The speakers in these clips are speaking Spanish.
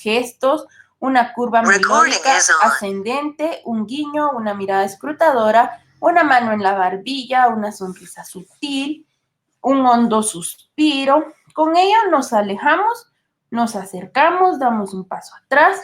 gestos, una curva melódica ascendente, un guiño, una mirada escrutadora, una mano en la barbilla, una sonrisa sutil, un hondo suspiro. Con ello nos alejamos, nos acercamos, damos un paso atrás,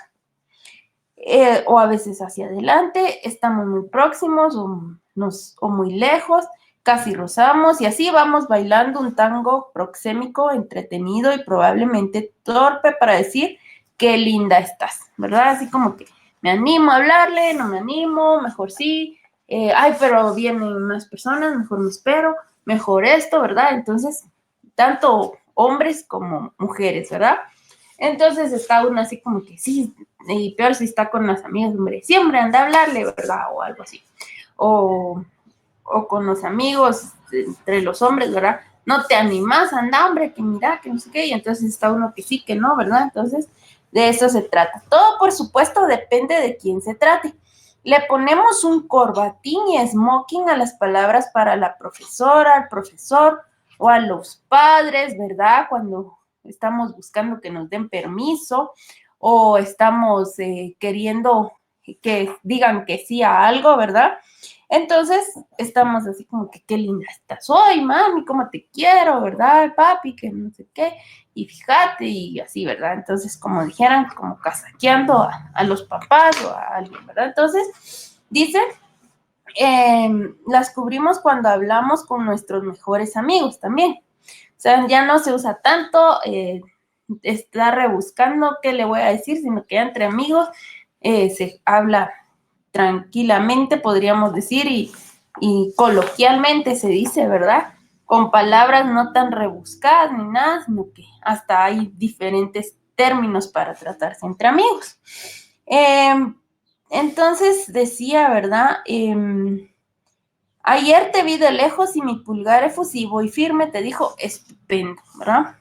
o a veces hacia adelante, estamos muy próximos o muy lejos, casi rozamos y así vamos bailando un tango proxémico, entretenido y probablemente torpe para decir qué linda estás, ¿verdad? Así como que me animo a hablarle, no me animo, mejor sí, ay, pero vienen más personas, mejor me espero, mejor esto, ¿verdad? Entonces, tanto hombres como mujeres, ¿verdad? Entonces está uno así como que sí, y peor si está con las amigas, hombre, siempre anda a hablarle, ¿verdad? O algo así. O con los amigos, entre los hombres, ¿verdad? No te animas, anda, hombre, que mira, que no sé qué, y entonces está uno que sí, que no, ¿verdad? Entonces, de eso se trata. Todo, por supuesto, depende de quién se trate. Le ponemos un corbatín y smoking a las palabras para la profesora, al profesor o a los padres, ¿verdad? Cuando estamos buscando que nos den permiso o estamos queriendo que digan que sí a algo, ¿verdad? Entonces, estamos así como que qué linda estás hoy, mami, cómo te quiero, ¿verdad? Papi, que no sé qué, y fíjate, y así, ¿verdad? Entonces, como dijeran, como casaqueando a los papás o a alguien, ¿verdad? Entonces, dice, las cubrimos cuando hablamos con nuestros mejores amigos también. O sea, ya no se usa tanto, está rebuscando qué le voy a decir, sino que entre amigos se habla tranquilamente, podríamos decir, y coloquialmente se dice, ¿verdad? Con palabras no tan rebuscadas ni nada, sino que hasta hay diferentes términos para tratarse entre amigos. Entonces decía, ¿verdad? Ayer te vi de lejos y mi pulgar efusivo y firme te dijo estupendo, ¿verdad?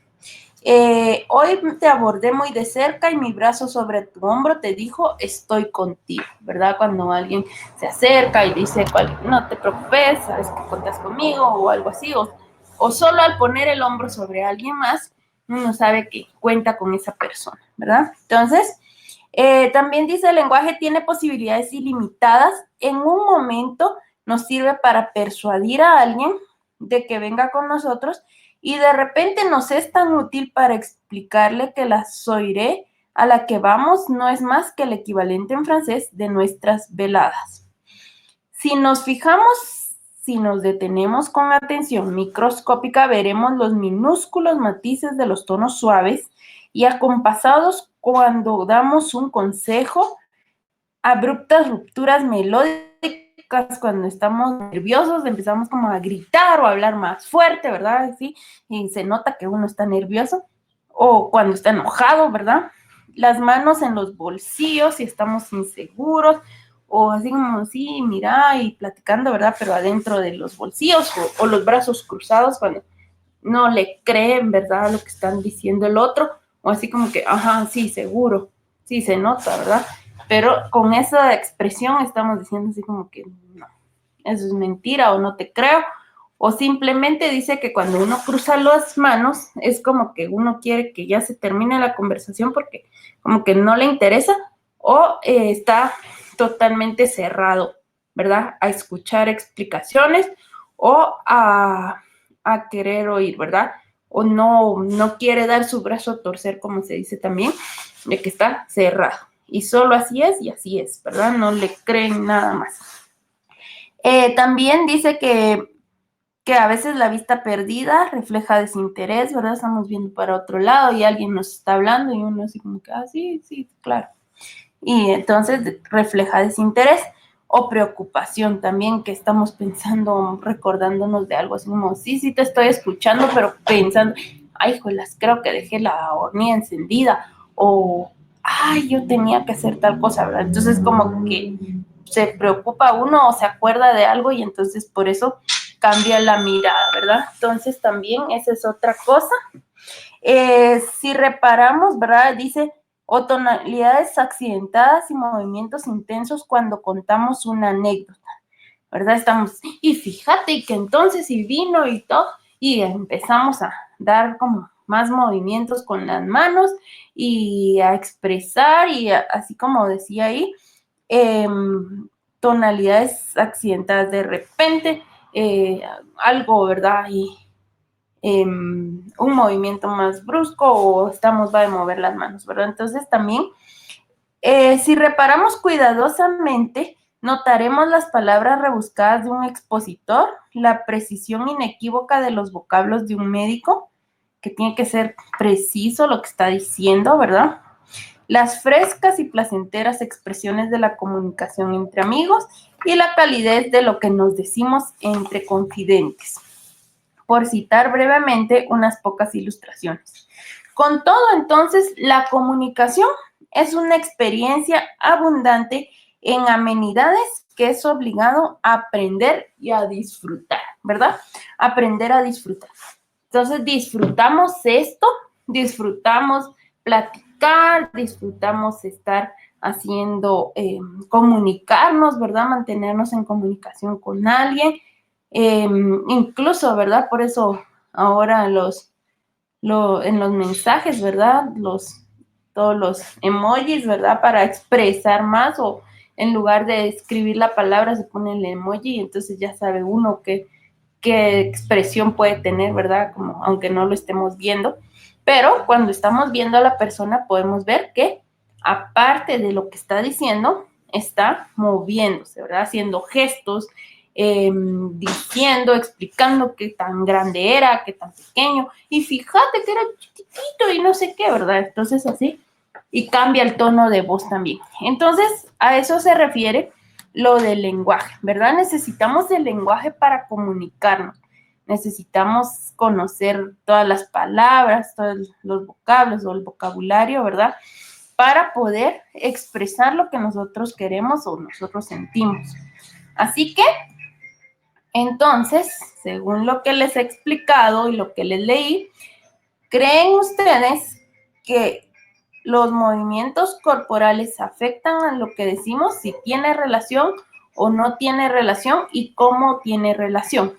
Hoy te abordé muy de cerca y mi brazo sobre tu hombro te dijo estoy contigo, ¿verdad? Cuando alguien se acerca y dice no te preocupes, sabes que cuentas conmigo o algo así, o solo al poner el hombro sobre alguien más, uno sabe que cuenta con esa persona, ¿verdad? Entonces, también dice el lenguaje tiene posibilidades ilimitadas. En un momento nos sirve para persuadir a alguien de que venga con nosotros y de repente nos es tan útil para explicarle que la soirée a la que vamos no es más que el equivalente en francés de nuestras veladas. Si nos fijamos, si nos detenemos con atención microscópica, veremos los minúsculos matices de los tonos suaves y acompasados cuando damos un consejo, abruptas rupturas melódicas cuando estamos nerviosos, empezamos como a gritar o a hablar más fuerte, ¿verdad? Sí, y se nota que uno está nervioso, o cuando está enojado, ¿verdad? Las manos en los bolsillos si estamos inseguros, o así como, sí, mira, y platicando, ¿verdad? Pero adentro de los bolsillos, o los brazos cruzados cuando no le creen, ¿verdad? Lo que están diciendo el otro, o así como que, ajá, sí, seguro, sí, se nota, ¿verdad? Pero con esa expresión estamos diciendo así como que no, eso es mentira o no te creo, o simplemente dice que cuando uno cruza las manos es como que uno quiere que ya se termine la conversación porque como que no le interesa o está totalmente cerrado, ¿verdad? A escuchar explicaciones o a querer oír, ¿verdad? O no quiere dar su brazo a torcer, como se dice también, de que está cerrado. Y solo así es y así es, ¿verdad? No le creen nada más. También dice que a veces la vista perdida refleja desinterés, ¿verdad? Estamos viendo para otro lado y alguien nos está hablando y uno así como que, sí, sí, claro. Y entonces refleja desinterés o preocupación también, que estamos pensando, recordándonos de algo así como, sí, te estoy escuchando, pero pensando, ay, jolas, creo que dejé la hornilla encendida, o, ay, yo tenía que hacer tal cosa, ¿verdad? Entonces como que se preocupa uno o se acuerda de algo y entonces por eso cambia la mirada, ¿verdad? Entonces también esa es otra cosa. Si reparamos, ¿verdad? Dice, o tonalidades accidentadas y movimientos intensos cuando contamos una anécdota, ¿verdad? Estamos, y fíjate que entonces y vino y todo, y empezamos a dar como más movimientos con las manos y a expresar y así como decía ahí, tonalidades accidentadas de repente, algo, ¿verdad? Y un movimiento más brusco o va a mover las manos, ¿verdad? Entonces también, si reparamos cuidadosamente, notaremos las palabras rebuscadas de un expositor, la precisión inequívoca de los vocablos de un médico, que tiene que ser preciso lo que está diciendo, ¿verdad? Las frescas y placenteras expresiones de la comunicación entre amigos y la calidez de lo que nos decimos entre confidentes. Por citar brevemente unas pocas ilustraciones. Con todo, entonces, la comunicación es una experiencia abundante en amenidades que es obligado a aprender y a disfrutar, ¿verdad? Aprender a disfrutar. Entonces, disfrutamos esto, disfrutamos platicar, disfrutamos estar haciendo, comunicarnos, ¿verdad? Mantenernos en comunicación con alguien. Incluso, ¿verdad? Por eso ahora en los mensajes, ¿verdad? Todos los emojis, ¿verdad? Para expresar más o en lugar de escribir la palabra se pone el emoji y entonces ya sabe uno qué expresión puede tener, ¿verdad? Como aunque no lo estemos viendo. Pero cuando estamos viendo a la persona podemos ver que aparte de lo que está diciendo, está moviéndose, ¿verdad? Haciendo gestos, diciendo, explicando qué tan grande era, qué tan pequeño, y fíjate que era chiquitito y no sé qué, ¿verdad? Entonces así, y cambia el tono de voz también. Entonces, a eso se refiere lo del lenguaje, ¿verdad? Necesitamos el lenguaje para comunicarnos, necesitamos conocer todas las palabras, todos los vocablos o el vocabulario, ¿verdad? Para poder expresar lo que nosotros queremos o nosotros sentimos. Así que, entonces, según lo que les he explicado y lo que les leí, ¿creen ustedes que los movimientos corporales afectan a lo que decimos, si tiene relación o no tiene relación y cómo tiene relación?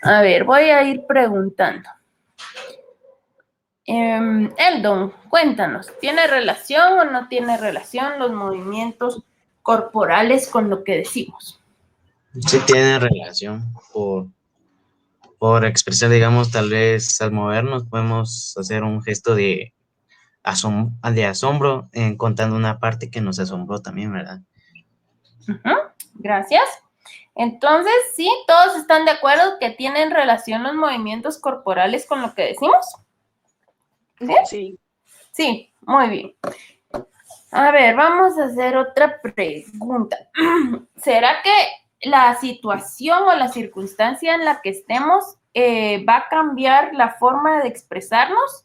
A ver, voy a ir preguntando. Eldon, cuéntanos, ¿tiene relación o no tiene relación los movimientos corporales con lo que decimos? Sí tiene relación por expresar, digamos, tal vez al movernos podemos hacer un gesto de asombro contando una parte que nos asombró también, ¿verdad? Gracias. Entonces, sí, todos están de acuerdo que tienen relación los movimientos corporales con lo que decimos. ¿Sí? Sí. Sí, muy bien. A ver, vamos a hacer otra pregunta. ¿Será que la situación o la circunstancia en la que estemos va a cambiar la forma de expresarnos?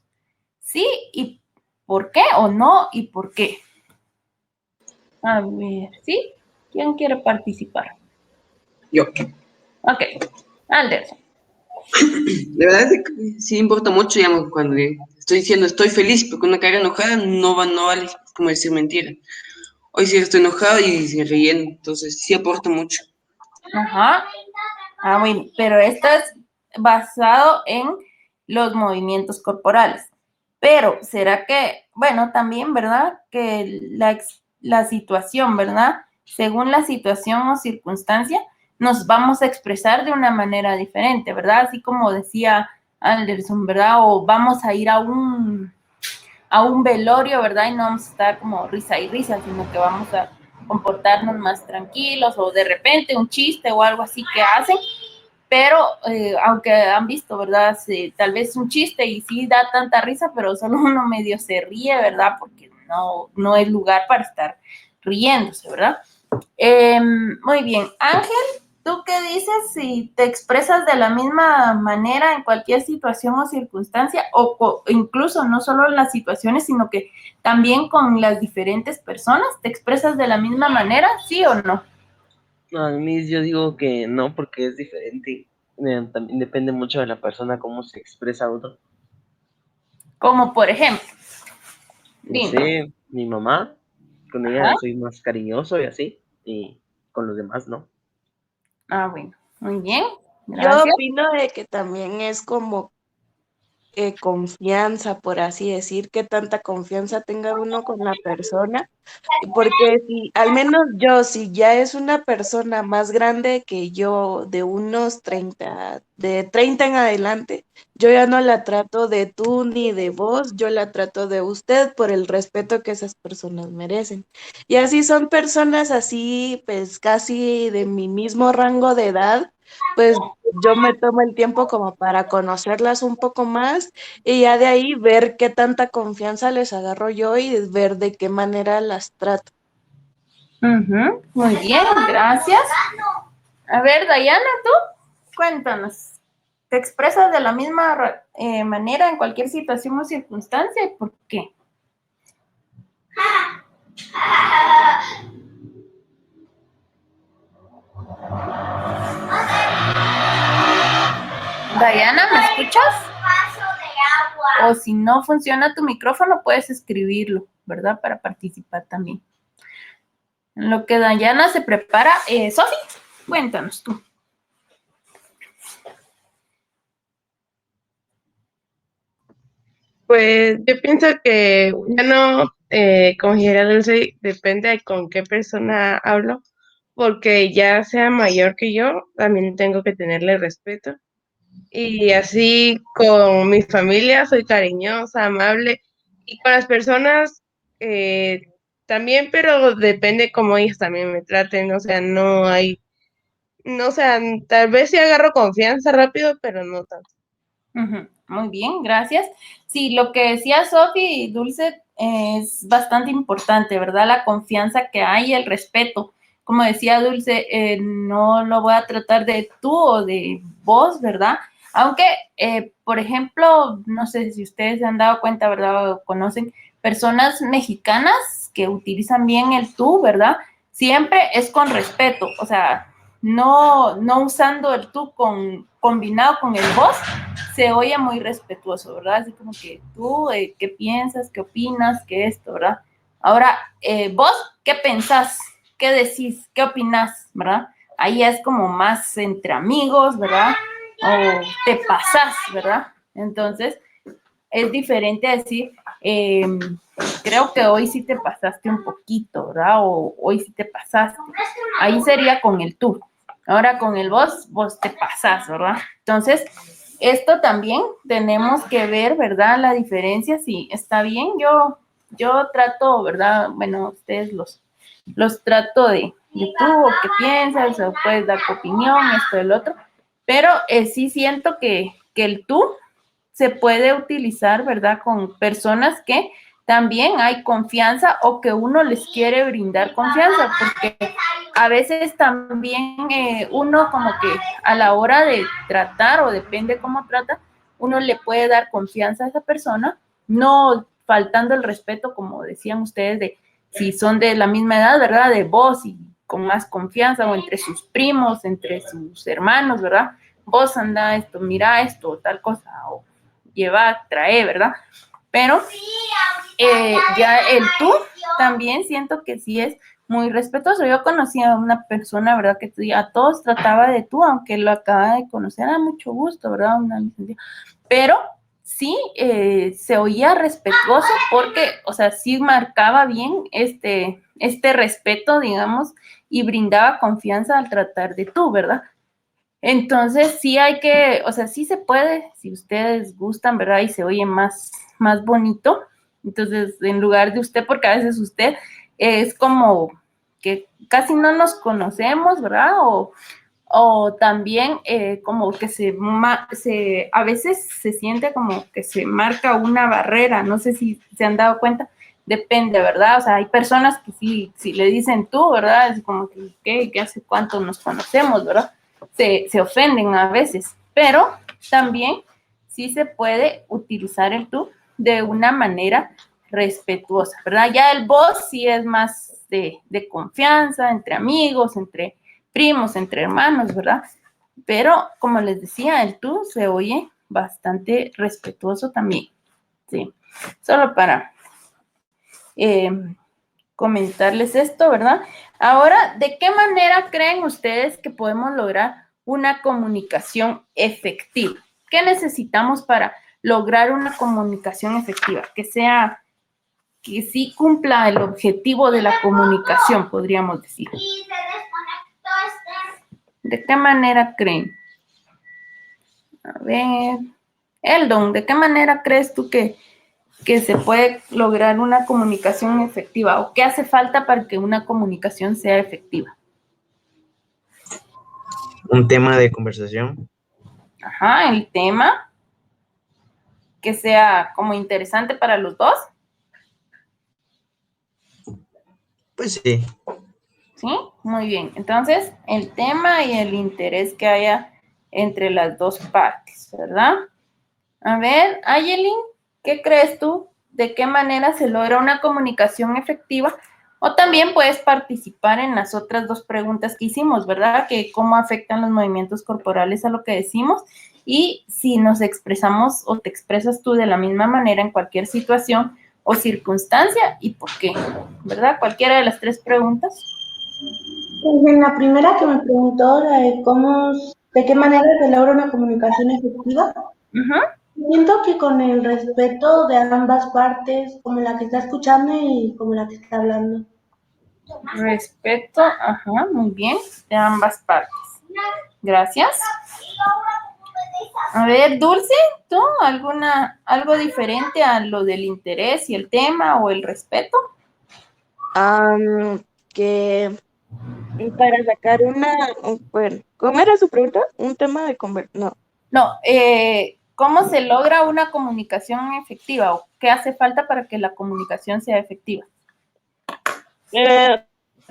¿Sí? ¿Y por qué? ¿O no? ¿Y por qué? A ver, ¿sí? ¿Quién quiere participar? Yo. Ok, Anderson. La verdad es que sí importa mucho, digamos, cuando estoy diciendo estoy feliz, porque una cara enojada no vale como decir mentira. Hoy sí estoy enojado y se ríen, entonces sí aporta mucho. Ajá. Ah, bueno, pero esto es basado en los movimientos corporales. Pero, ¿será que, bueno, también, ¿verdad? Que la situación, ¿verdad? Según la situación o circunstancia, nos vamos a expresar de una manera diferente, ¿verdad? Así como decía Anderson, ¿verdad? O vamos a ir a un velorio, ¿verdad? Y no vamos a estar como risa y risa, sino que vamos a comportarnos más tranquilos o de repente un chiste o algo así que hacen, pero aunque han visto, ¿verdad? Sí, tal vez un chiste y sí da tanta risa, pero solo uno medio se ríe, ¿verdad? Porque no es lugar para estar riéndose, ¿verdad? Muy bien, Ángel, ¿tú qué dices si te expresas de la misma manera en cualquier situación o circunstancia o incluso no solo en las situaciones, sino que también con las diferentes personas? ¿Te expresas de la misma manera, sí o no? No, a mí yo digo que no, porque es diferente. También depende mucho de la persona, cómo se expresa uno. Como por ejemplo, No dime. sé, mi mamá, con ella Ajá. soy más cariñoso y así, y con los demás no. Ah, bueno, muy bien, Yo gracias. opino de que también es como confianza, por así decir, qué tanta confianza tenga uno con la persona. Porque si, al menos yo, si ya es una persona más grande que yo, de unos 30 de 30 en adelante, yo ya no la trato de tú ni de vos, yo la trato de usted por el respeto que esas personas merecen. Y así son personas así, pues casi de mi mismo rango de edad, pues yo me tomo el tiempo como para conocerlas un poco más y ya de ahí ver qué tanta confianza les agarro yo y ver de qué manera las trato. Ujú, muy bien, gracias. A ver, Dayana, tú, cuéntanos. ¿Te expresas de la misma manera en cualquier situación o circunstancia y por qué? Dayana, ¿me escuchas? O si no funciona tu micrófono, puedes escribirlo, ¿verdad? Para participar también. En lo que Dayana se prepara, Sofi, cuéntanos tú. Pues yo pienso que ya no, como dijera Dulce, depende de con qué persona hablo, porque ya sea mayor que yo, también tengo que tenerle respeto. Y así con mi familia soy cariñosa, amable, y con las personas eh, también, pero depende cómo ellos también me traten, o sea, no hay, no, o sea, tal vez sí agarro confianza rápido, pero no tanto. Ujú, muy bien, gracias. Sí, lo que decía Sofi y Dulce es bastante importante, ¿verdad? La confianza que hay y el respeto. Como decía Dulce, no lo voy a tratar de tú o de vos, ¿verdad? Aunque, por ejemplo, no sé si ustedes se han dado cuenta, ¿verdad? O conocen personas mexicanas que utilizan bien el tú, ¿verdad? Siempre es con respeto, o sea, no usando el tú combinado con el vos, se oye muy respetuoso, ¿verdad? Así como que tú, ¿qué piensas? ¿Qué opinas? ¿Qué esto, verdad? Ahora, vos, ¿qué pensás? ¿Qué decís? ¿Qué opinás? ¿Verdad? Ahí es como más entre amigos, ¿verdad? O te pasás, ¿verdad? Entonces, es diferente a decir, creo que hoy sí te pasaste un poquito, ¿verdad? O hoy sí te pasaste. Ahí sería con el tú. Ahora con el vos te pasás, ¿verdad? Entonces, esto también tenemos que ver, ¿verdad? La diferencia, si está bien, yo trato, ¿verdad? Bueno, ustedes los trato de tú, o qué piensas, o puedes dar tu opinión, esto, el otro, pero sí siento que el tú se puede utilizar, ¿verdad? Con personas que también hay confianza o que uno les quiere brindar confianza, porque a veces también uno como que a la hora de tratar o depende cómo trata, uno le puede dar confianza a esa persona, no faltando el respeto, como decían ustedes, de si son de la misma edad, ¿verdad? De vos y con más confianza, o entre sus primos, entre sus hermanos, ¿verdad? Vos anda esto, mira esto, tal cosa, o lleva, trae, ¿verdad? Pero ya el tú también siento que sí es muy respetuoso. Yo conocí a una persona, ¿verdad? Que a todos trataba de tú, aunque lo acaba de conocer, a mucho gusto, ¿verdad? Una licencia. Pero sí se oía respetuoso porque, o sea, sí marcaba bien este respeto, digamos, y brindaba confianza al tratar de tú, ¿verdad? Entonces, sí hay que, o sea, sí se puede, si ustedes gustan, ¿verdad? Y se oye más bonito. Entonces, en lugar de usted, porque a veces usted es como que casi no nos conocemos, ¿verdad? O también como que a veces se siente como que se marca una barrera, no sé si se han dado cuenta, depende, ¿verdad? O sea, hay personas que sí, si le dicen tú, ¿verdad? Es como que, ¿qué hace cuánto nos conocemos, ¿verdad? Se ofenden a veces, pero también sí se puede utilizar el tú de una manera respetuosa, ¿verdad? Ya el vos sí es más de confianza, entre amigos, entre primos, entre hermanos, ¿verdad? Pero como les decía, el tú se oye bastante respetuoso también, ¿sí? Solo para comentarles esto, ¿verdad? Ahora, ¿de qué manera creen ustedes que podemos lograr una comunicación efectiva? ¿Qué necesitamos para lograr una comunicación efectiva, que sí cumpla el objetivo de la comunicación, podríamos decir. ¿De qué manera creen? A ver, Eldon, ¿de qué manera crees tú que se puede lograr una comunicación efectiva? ¿O qué hace falta para que una comunicación sea efectiva? Un tema de conversación. Ajá, el tema que sea como interesante para los dos. Pues sí. ¿Sí? Muy bien. Entonces, el tema y el interés que haya entre las dos partes, ¿verdad? A ver, Ayelin, ¿qué crees tú? ¿De qué manera se logra una comunicación efectiva? O también puedes participar en las otras dos preguntas que hicimos, ¿verdad? Que cómo afectan los movimientos corporales a lo que decimos y si nos expresamos o te expresas tú de la misma manera en cualquier situación o circunstancia y por qué, ¿verdad? Cualquiera de las tres preguntas. Pues en la primera que me preguntó, la de de qué manera se logra una comunicación efectiva, siento que con el respeto de ambas partes, como la que está escuchando y como la que está hablando. Respeto, ajá, muy bien, de ambas partes. Gracias. A ver, Dulce, ¿tú algo diferente a lo del interés y el tema o el respeto? Que para sacar bueno, ¿cómo era su pregunta? Un tema de no. No, ¿cómo se logra una comunicación efectiva o qué hace falta para que la comunicación sea efectiva?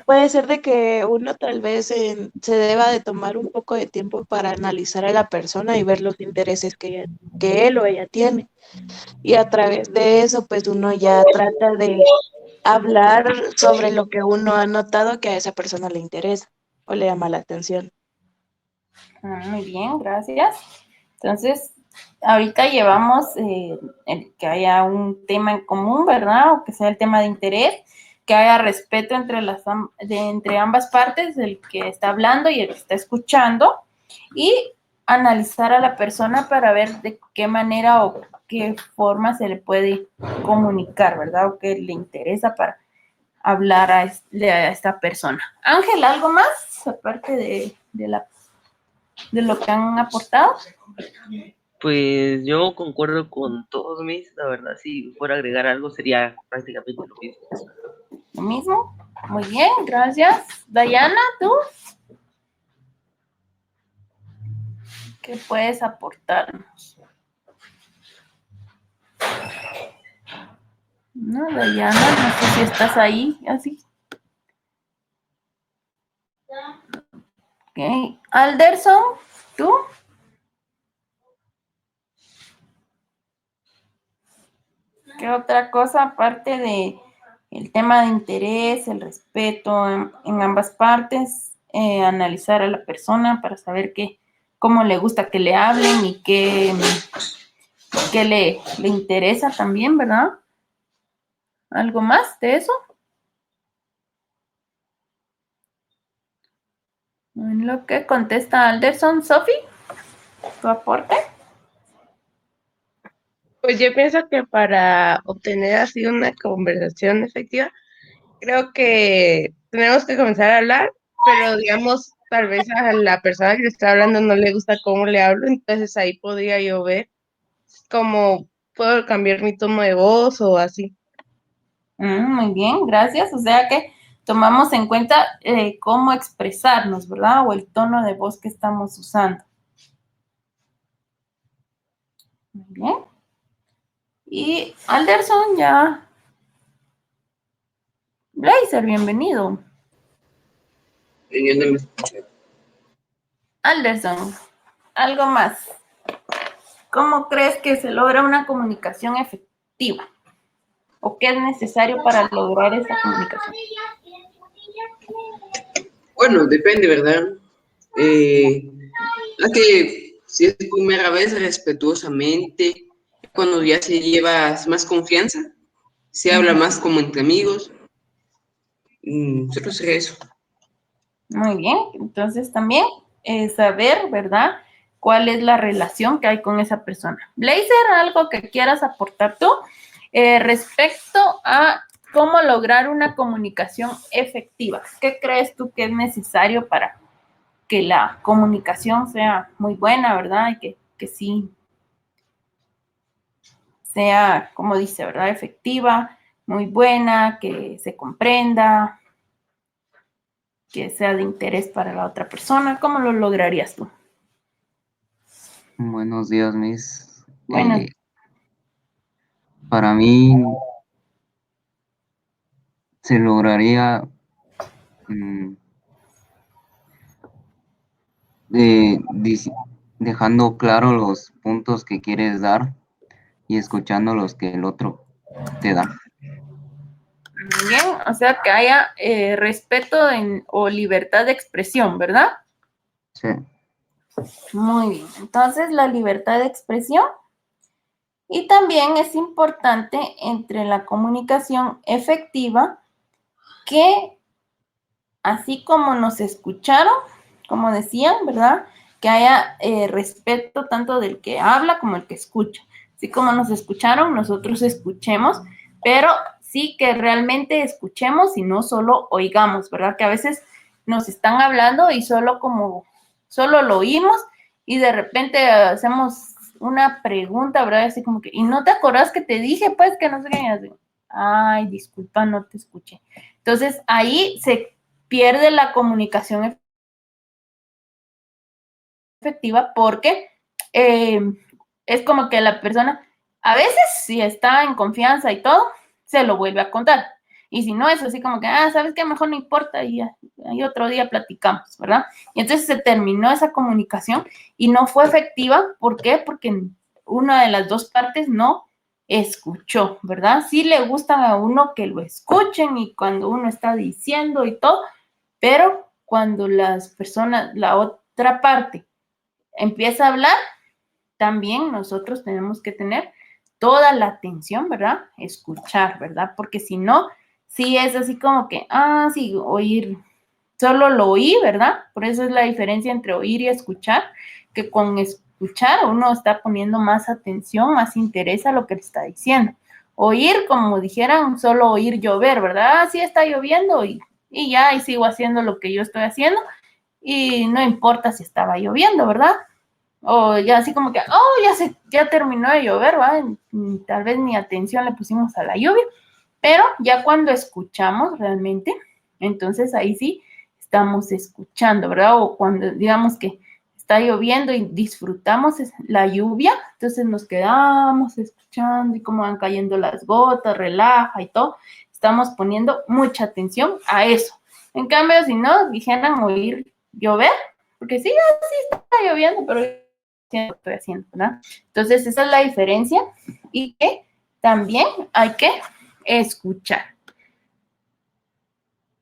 Puede ser de que uno tal vez se deba de tomar un poco de tiempo para analizar a la persona y ver los intereses que él o ella tiene. Y a través de eso, pues uno ya trata de hablar sobre lo que uno ha notado que a esa persona le interesa o le llama la atención. Muy bien, gracias. Entonces, ahorita llevamos que haya un tema en común, ¿verdad? O que sea el tema de interés, que haya respeto entre ambas partes, el que está hablando y el que está escuchando, y analizar a la persona para ver de qué manera o qué forma se le puede comunicar, ¿verdad? O qué le interesa para hablar a esta persona. Ángel, ¿algo más aparte de lo que han aportado? Pues yo concuerdo con todos la verdad, si fuera a agregar algo sería prácticamente lo mismo. Lo mismo. Muy bien, gracias. Dayana, ¿tú? ¿Qué puedes aportarnos? No, Dayana, no sé si estás ahí, así. Ok. Alderson, ¿tú? ¿Qué otra cosa aparte de el tema de interés, el respeto en ambas partes, analizar a la persona para saber cómo le gusta que le hablen y qué le interesa también, ¿verdad? ¿Algo más de eso? En lo que contesta Alderson, Sophie, ¿tu aporte? Pues yo pienso que para obtener así una conversación efectiva, creo que tenemos que comenzar a hablar, pero digamos, tal vez a la persona que le está hablando no le gusta cómo le hablo, entonces ahí podría yo ver cómo puedo cambiar mi tono de voz o así. Muy bien, gracias. O sea que tomamos en cuenta cómo expresarnos, ¿verdad? O el tono de voz que estamos usando. Muy bien. Y Alderson ya. Blazer, bienvenido. Alderson, algo más. ¿Cómo crees que se logra una comunicación efectiva? ¿O qué es necesario para lograr esa comunicación? Bueno, depende, ¿verdad? Que si es primera vez, respetuosamente, cuando ya se lleva más confianza, se habla más como entre amigos. Solo sería eso. Muy bien, entonces también saber, ¿verdad? cuál es la relación que hay con esa persona. Blazer, algo que quieras aportar tú respecto a cómo lograr una comunicación efectiva. ¿Qué crees tú que es necesario para que la comunicación sea muy buena, verdad? Y que sí sea, como dice, ¿verdad? Efectiva, muy buena, que se comprenda, que sea de interés para la otra persona. ¿Cómo lo lograrías tú? Buenos días, Miss. Bueno, Para mí se lograría mm, dejando claro los puntos que quieres dar y escuchando los que el otro te da. bien, o sea, que haya respeto o libertad de expresión, ¿verdad? Sí. Muy bien, entonces la libertad de expresión. Y también es importante entre la comunicación efectiva que así como nos escucharon, como decían, ¿verdad? Que haya respeto tanto del que habla como el que escucha. Así como nos escucharon, nosotros escuchemos, pero sí que realmente escuchemos y no solo oigamos, ¿verdad? Que a veces nos están hablando y solo lo oímos y de repente hacemos una pregunta, ¿verdad? Así como que, ¿y no te acordás que te dije, pues, que no sé qué? Así, ay, disculpa, no te escuché. Entonces, ahí se pierde la comunicación efectiva porque es como que la persona, a veces, si está en confianza y todo, se lo vuelve a contar. Y si no, es así como que, ¿sabes qué? Mejor no importa y ya, y otro día platicamos, ¿verdad? Y entonces se terminó esa comunicación y no fue efectiva. ¿Por qué? Porque una de las dos partes no escuchó, ¿verdad? Sí le gustan a uno que lo escuchen y cuando uno está diciendo y todo, pero cuando las personas, la otra parte, empieza a hablar, también nosotros tenemos que tener toda la atención, ¿verdad? Escuchar, ¿verdad? Porque si no, sí es así como que, sí, oír, solo lo oí, ¿verdad? Por eso es la diferencia entre oír y escuchar, que con escuchar uno está poniendo más atención, más interés a lo que le está diciendo. Oír, como dijeran, solo oír llover, ¿verdad? Sí está lloviendo y ya, y sigo haciendo lo que yo estoy haciendo y no importa si estaba lloviendo, ¿verdad? O ya así como que, ya terminó de llover, ¿va? Tal vez ni atención le pusimos a la lluvia, pero ya cuando escuchamos realmente, entonces ahí sí estamos escuchando, ¿verdad? O cuando digamos que está lloviendo y disfrutamos la lluvia, entonces nos quedamos escuchando y cómo van cayendo las gotas, relaja y todo. Estamos poniendo mucha atención a eso. En cambio, si no dijeran oír llover, porque sí, sí está lloviendo, pero estoy haciendo, ¿verdad? Entonces, esa es la diferencia y que también hay que escuchar.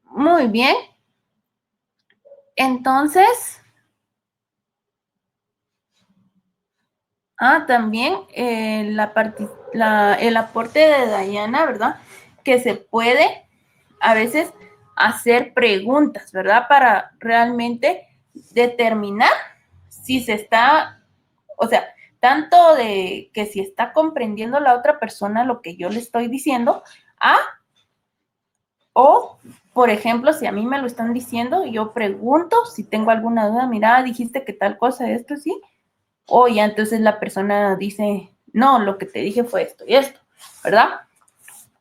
Muy bien. Entonces, también el aporte de Dayana, ¿verdad? Que se puede a veces hacer preguntas, ¿verdad? Para realmente determinar si se está, o sea, tanto de que si está comprendiendo la otra persona lo que yo le estoy diciendo, o, por ejemplo, si a mí me lo están diciendo, yo pregunto si tengo alguna duda, mira, dijiste que tal cosa, esto, sí, o ya entonces la persona dice, no, lo que te dije fue esto y esto, ¿verdad?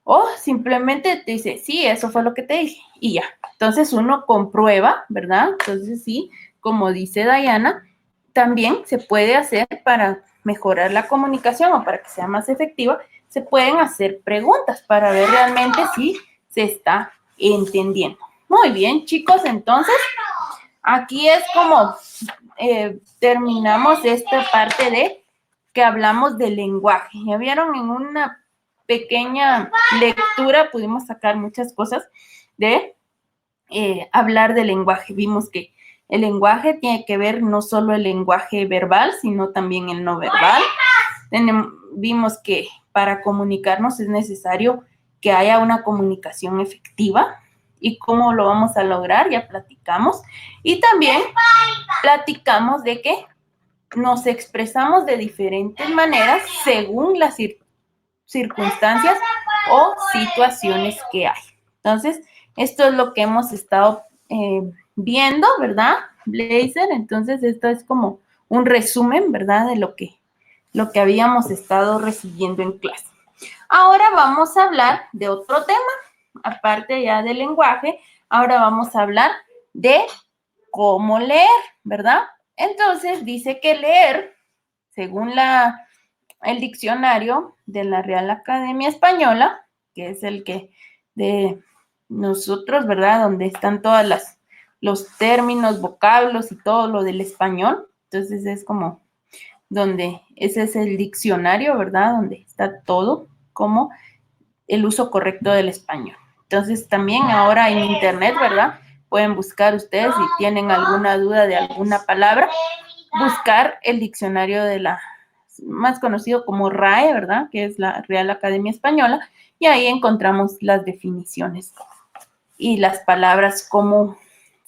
O simplemente te dice, sí, eso fue lo que te dije, y ya. Entonces uno comprueba, ¿verdad? Entonces sí, como dice Dayana, también se puede hacer para mejorar la comunicación o para que sea más efectiva, se pueden hacer preguntas para ver realmente si se está entendiendo. Muy bien, chicos, entonces aquí es como terminamos esta parte de que hablamos del lenguaje. Ya vieron, en una pequeña lectura pudimos sacar muchas cosas de hablar del lenguaje. Vimos que el lenguaje tiene que ver no solo el lenguaje verbal, sino también el no verbal. Vimos que para comunicarnos es necesario que haya una comunicación efectiva. ¿Y cómo lo vamos a lograr? Ya platicamos. Y también platicamos de que nos expresamos de diferentes maneras según las circunstancias o situaciones que hay. Entonces, esto es lo que hemos estado viendo, ¿verdad, Blazer? Entonces, esto es como un resumen, ¿verdad?, de lo que habíamos estado recibiendo en clase. Ahora vamos a hablar de otro tema, aparte ya del lenguaje. Ahora vamos a hablar de cómo leer, ¿verdad? Entonces, dice que leer, según el diccionario de la Real Academia Española, que es el que de nosotros, ¿verdad?, donde están todos los términos, vocablos y todo lo del español. Entonces, es como donde ese es el diccionario, ¿verdad?, donde está todo como el uso correcto del español. Entonces, también ahora en internet, ¿verdad?, pueden buscar ustedes, si tienen alguna duda de alguna palabra, buscar el diccionario de más conocido como RAE, ¿verdad?, que es la Real Academia Española, y ahí encontramos las definiciones y las palabras como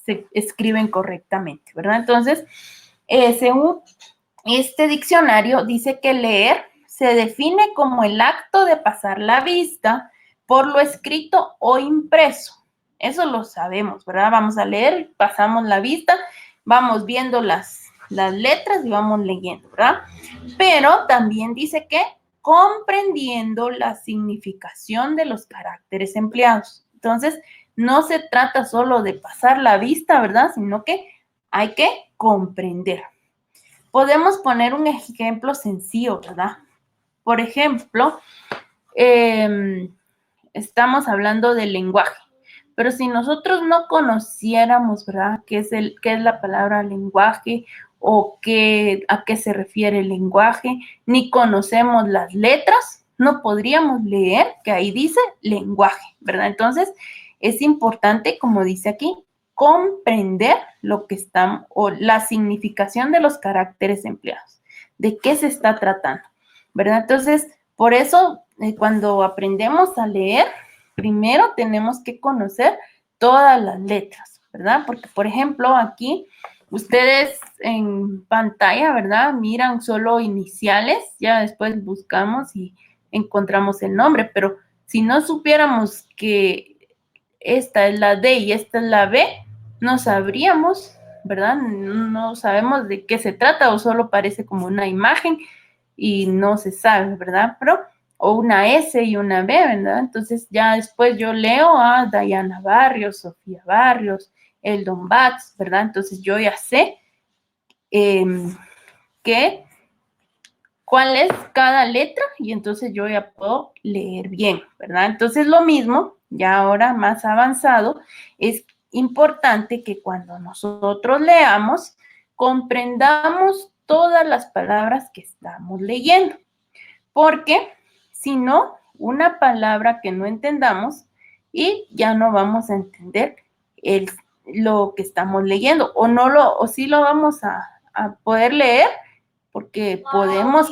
se escriben correctamente, ¿verdad? Entonces, según este diccionario, dice que leer se define como el acto de pasar la vista por lo escrito o impreso. Eso lo sabemos, ¿verdad? Vamos a leer, pasamos la vista, vamos viendo las letras y vamos leyendo, ¿verdad? Pero también dice que comprendiendo la significación de los caracteres empleados. Entonces, no se trata solo de pasar la vista, ¿verdad?, sino que hay que comprender. Podemos poner un ejemplo sencillo, ¿verdad? Por ejemplo, estamos hablando del lenguaje, pero si nosotros no conociéramos, ¿verdad?, qué es la palabra lenguaje o a qué se refiere el lenguaje, ni conocemos las letras, no podríamos leer que ahí dice lenguaje, ¿verdad? Entonces, es importante, como dice aquí, comprender lo que está, o la significación de los caracteres empleados, de qué se está tratando, ¿verdad? Entonces, por eso, cuando aprendemos a leer, primero tenemos que conocer todas las letras, ¿verdad? Porque, por ejemplo, aquí ustedes en pantalla, ¿verdad?, miran solo iniciales, ya después buscamos y encontramos el nombre, pero si no supiéramos que esta es la D y esta es la B, no sabríamos, ¿verdad? No sabemos de qué se trata o solo parece como una imagen y no se sabe, ¿verdad? O una S y una B, ¿verdad? Entonces ya después yo leo a Diana Barrios, Sofía Barrios, Eldon Batz, ¿verdad? Entonces yo ya sé cuál es cada letra y entonces yo ya puedo leer bien, ¿verdad? Entonces lo mismo, ya ahora más avanzado, es importante que cuando nosotros leamos, comprendamos todas las palabras que estamos leyendo, porque si no, una palabra que no entendamos y ya no vamos a entender lo que estamos leyendo, o sí lo vamos a poder leer, porque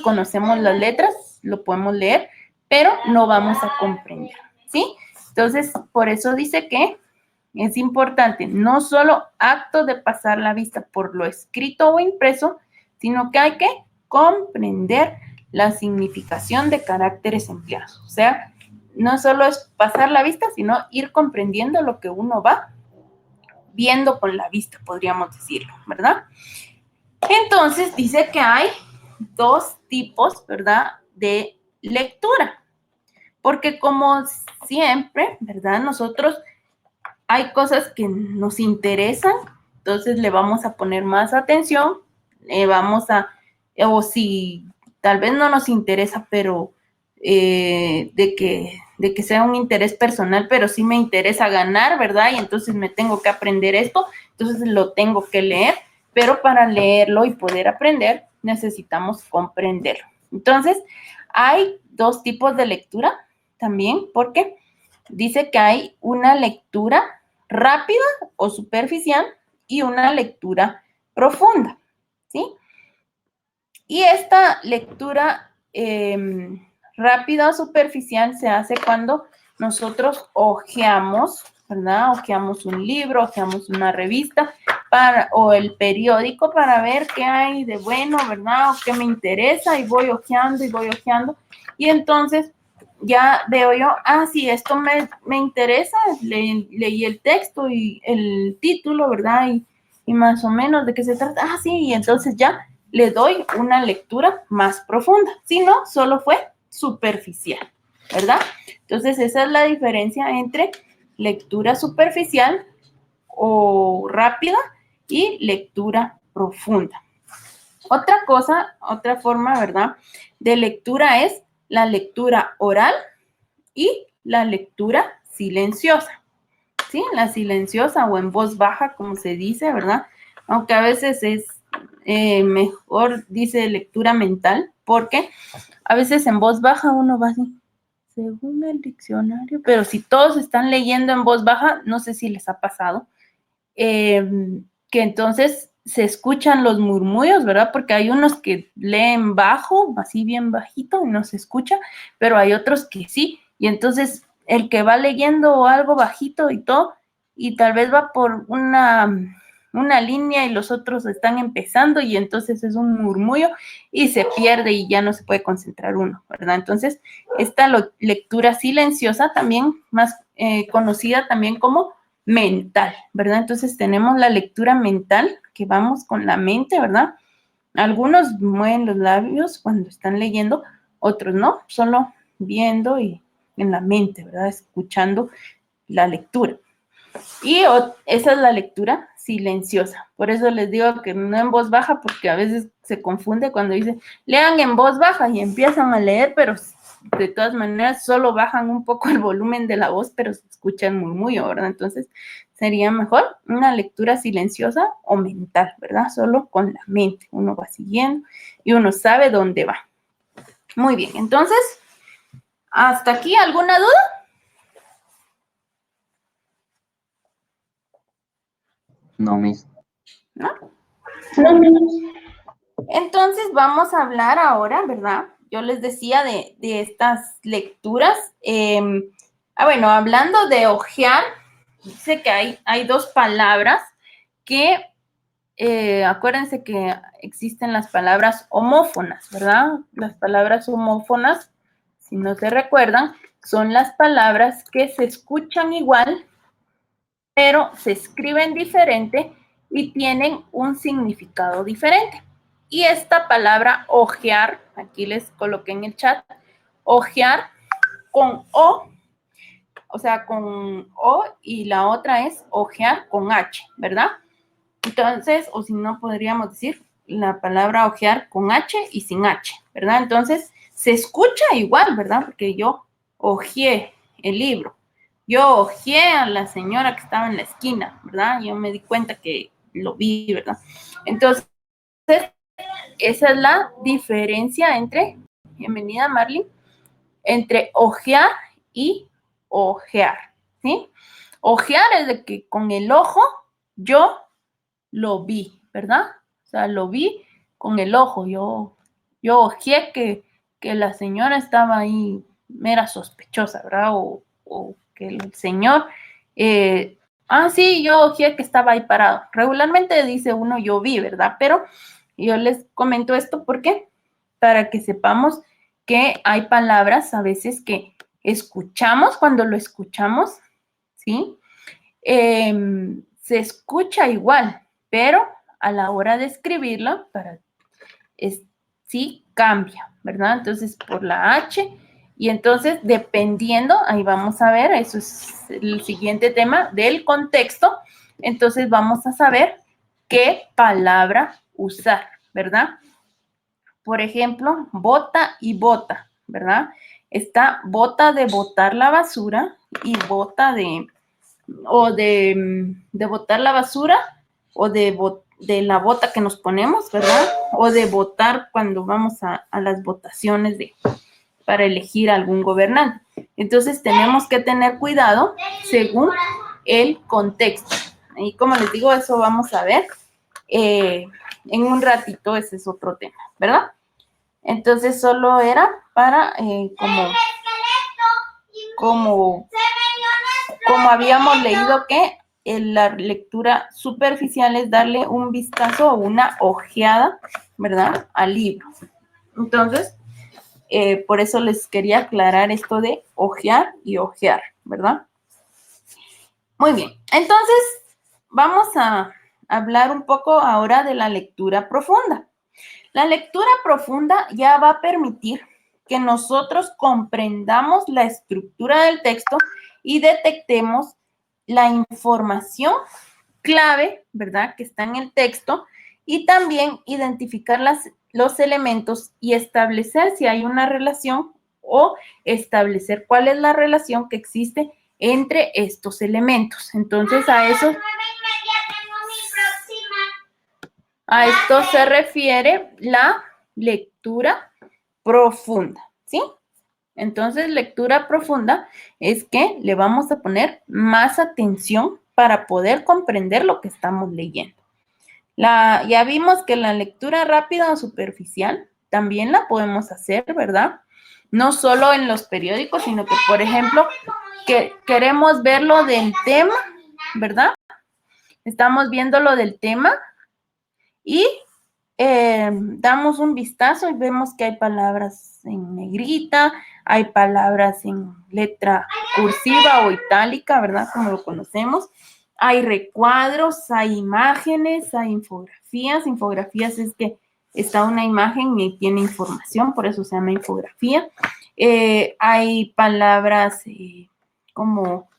conocemos las letras, lo podemos leer, pero no vamos a comprender, ¿sí? Entonces, por eso dice que es importante no solo acto de pasar la vista por lo escrito o impreso, sino que hay que comprender la significación de caracteres empleados. O sea, no solo es pasar la vista, sino ir comprendiendo lo que uno va viendo con la vista, podríamos decirlo, ¿verdad? Entonces, dice que hay dos tipos, ¿verdad?, de lectura. Porque como siempre, ¿verdad?, nosotros hay cosas que nos interesan, entonces le vamos a poner más atención, o si tal vez no nos interesa, pero de que sea un interés personal, pero sí me interesa ganar, ¿verdad? Y entonces me tengo que aprender esto, entonces lo tengo que leer, pero para leerlo y poder aprender necesitamos comprenderlo. Entonces, hay dos tipos de lectura también, porque dice que hay una lectura rápida o superficial y una lectura profunda, ¿sí? Y esta lectura rápida o superficial se hace cuando nosotros hojeamos, ¿verdad? Hojeamos un libro, hojeamos una revista o el periódico para ver qué hay de bueno, ¿verdad? O qué me interesa, y voy hojeando y voy hojeando. Y entonces ya veo yo, sí, esto me interesa, leí el texto y el título, ¿verdad? Y más o menos de qué se trata. Sí, y entonces ya le doy una lectura más profunda. Si no, solo fue superficial, ¿verdad? Entonces esa es la diferencia entre lectura superficial o rápida y lectura profunda. Otra cosa, otra forma, ¿verdad?, de lectura es la lectura oral y la lectura silenciosa, ¿sí? La silenciosa o en voz baja, como se dice, ¿verdad? Aunque a veces es mejor, dice lectura mental, porque a veces en voz baja uno va así, según el diccionario, pero si todos están leyendo en voz baja, no sé si les ha pasado, que entonces se escuchan los murmullos, ¿verdad? Porque hay unos que leen bajo, así bien bajito, y no se escucha, pero hay otros que sí, y entonces el que va leyendo algo bajito y todo, y tal vez va por una línea y los otros están empezando, y entonces es un murmullo y se pierde y ya no se puede concentrar uno, ¿verdad? Entonces, esta lectura silenciosa también, más conocida también como mental, ¿verdad? Entonces tenemos la lectura mental, que vamos con la mente, ¿verdad? Algunos mueven los labios cuando están leyendo, otros no, solo viendo y en la mente, ¿verdad? Escuchando la lectura. Y esa es la lectura silenciosa. Por eso les digo que no en voz baja, porque a veces se confunde cuando dicen, lean en voz baja y empiezan a leer, pero de todas maneras solo bajan un poco el volumen de la voz, pero se escucha el murmullo, ¿verdad? Entonces sería mejor una lectura silenciosa o mental, ¿verdad? Solo con la mente. Uno va siguiendo y uno sabe dónde va. Muy bien, entonces, ¿hasta aquí alguna duda? No, Miss. ¿No? No, Miss. Entonces vamos a hablar ahora, ¿verdad? Yo les decía de estas lecturas. Bueno, hablando de hojear, dice que hay dos palabras que, acuérdense que existen las palabras homófonas, ¿verdad? Las palabras homófonas, si no se recuerdan, son las palabras que se escuchan igual, pero se escriben diferente y tienen un significado diferente. Y esta palabra hojear, aquí les coloqué en el chat, hojear con o sea, con O, y la otra es hojear con H, ¿verdad? Entonces, o si no, podríamos decir la palabra hojear con H y sin H, ¿verdad? Entonces, se escucha igual, ¿verdad? Porque yo hojeé el libro. Yo hojeé a la señora que estaba en la esquina, ¿verdad? Yo me di cuenta que lo vi, ¿verdad? Entonces, esa es la diferencia entre, bienvenida Marlene, entre hojear y ojear, ¿sí? Ojear es de que con el ojo yo lo vi, ¿verdad? O sea, lo vi con el ojo. Yo ojeé que la señora estaba ahí, era sospechosa, ¿verdad? O que el señor, sí, yo ojeé que estaba ahí parado. Regularmente dice uno yo vi, ¿verdad? Pero yo les comento esto porque para que sepamos que hay palabras a veces que escuchamos, cuando lo escuchamos, ¿sí? Se escucha igual, pero a la hora de escribirlo, sí cambia, ¿verdad? Entonces, por la H, y entonces, dependiendo, ahí vamos a ver, eso es el siguiente tema del contexto, entonces vamos a saber qué palabra usar, ¿verdad? Por ejemplo, bota y bota, ¿verdad? Está bota de botar la basura y bota de botar la basura o de la bota que nos ponemos, ¿verdad? O de votar cuando vamos a las votaciones para elegir algún gobernante. Entonces tenemos que tener cuidado según el contexto. Y como les digo, eso vamos a ver en un ratito, ese es otro tema, ¿verdad? Entonces solo era para como habíamos leído que la lectura superficial es darle un vistazo o una ojeada, ¿verdad?, al libro. Entonces, por eso les quería aclarar esto de ojear y ojear, ¿verdad? Muy bien, entonces vamos a hablar un poco ahora de la lectura profunda. La lectura profunda ya va a permitir que nosotros comprendamos la estructura del texto y detectemos la información clave, ¿verdad?, que está en el texto, y también identificar los elementos y establecer si hay una relación o establecer cuál es la relación que existe entre estos elementos. Entonces, a esto se refiere la lectura profunda, ¿sí? Entonces, lectura profunda es que le vamos a poner más atención para poder comprender lo que estamos leyendo. Ya vimos que la lectura rápida o superficial también la podemos hacer, ¿verdad? No solo en los periódicos, sino que, por ejemplo, que queremos ver lo del tema, ¿verdad? Estamos viendo lo del tema y damos un vistazo y vemos que hay palabras en negrita, hay palabras en letra cursiva o itálica, ¿verdad?, como lo conocemos. Hay recuadros, hay imágenes, hay infografías. Infografías es que está una imagen y tiene información, por eso se llama infografía. Hay palabras como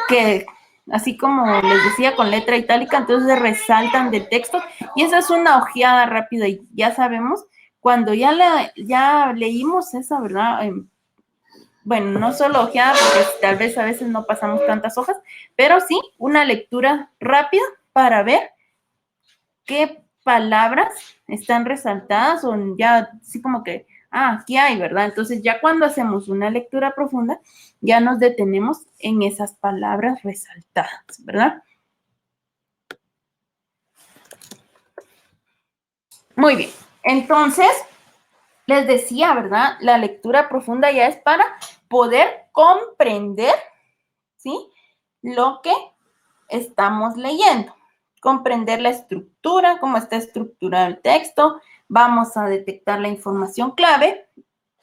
que, así como les decía, con letra itálica, entonces resaltan del texto. Y esa es una ojeada rápida y ya sabemos, cuando ya leímos esa, ¿verdad? Bueno, no solo ojeada, porque tal vez a veces no pasamos tantas hojas, pero sí una lectura rápida para ver qué palabras están resaltadas o ya así como que, aquí hay, ¿verdad? Entonces ya cuando hacemos una lectura profunda, ya nos detenemos en esas palabras resaltadas, ¿verdad? Muy bien, entonces les decía, ¿verdad? La lectura profunda ya es para poder comprender, ¿sí?, lo que estamos leyendo. Comprender la estructura, cómo está estructurado el texto. Vamos a detectar la información clave